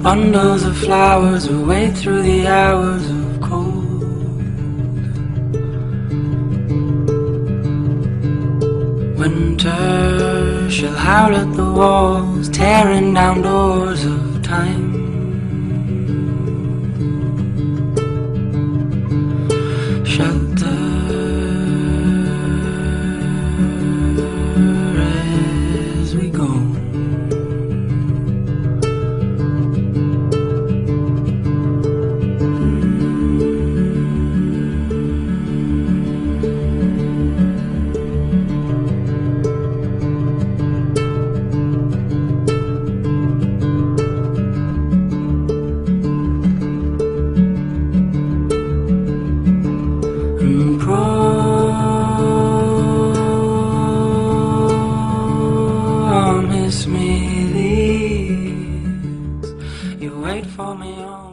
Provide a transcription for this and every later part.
bundles of flowers away through the hours of cold. Winter shall howl at the walls, tearing down doors of time. Shelter as we go. Promise me this, you wait for me on.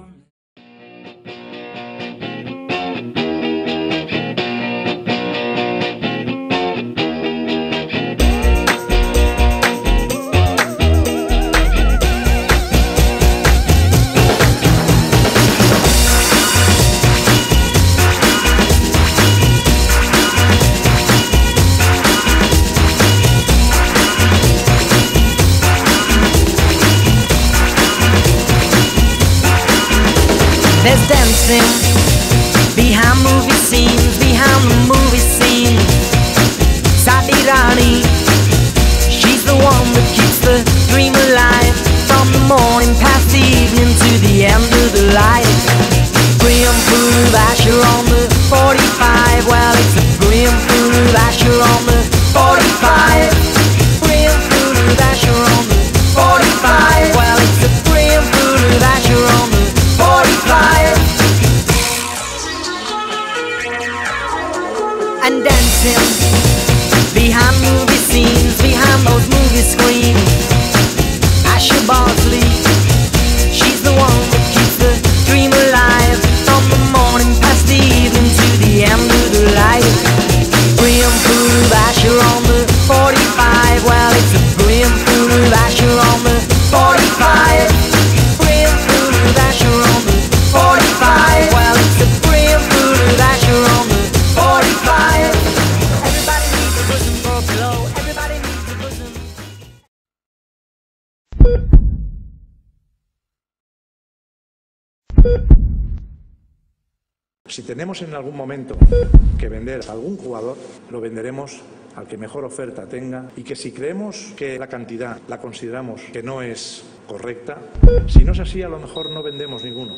There's dancing behind movie scenes, behind the movie scene. Sadi Rani, she's the one that keeps the dream alive, from the morning past the evening to the end of the light. Brim full of Asher on the 45, well it's a brim full of Asher on the 45. Brim full of Asher on the 45, well it's a brim full of Asher on the 45. And dancing behind movie scenes, behind those movie screens. Asher Bartley, she's the one that keeps the dream alive, from the morning past the evening to the end of the light. Brim full of Asher on the 45, well it's a brim full of Asher on the 45. Brim full of Asher on the 45, well it's a brim full of Asher on the 45. Everybody needs a bosom for a blow, everybody needs a bosom. Si tenemos en algún momento que vender a algún jugador, lo venderemos al que mejor oferta tenga, y que si creemos que la cantidad la consideramos que no es correcta, si no es así, a lo mejor no vendemos ninguno.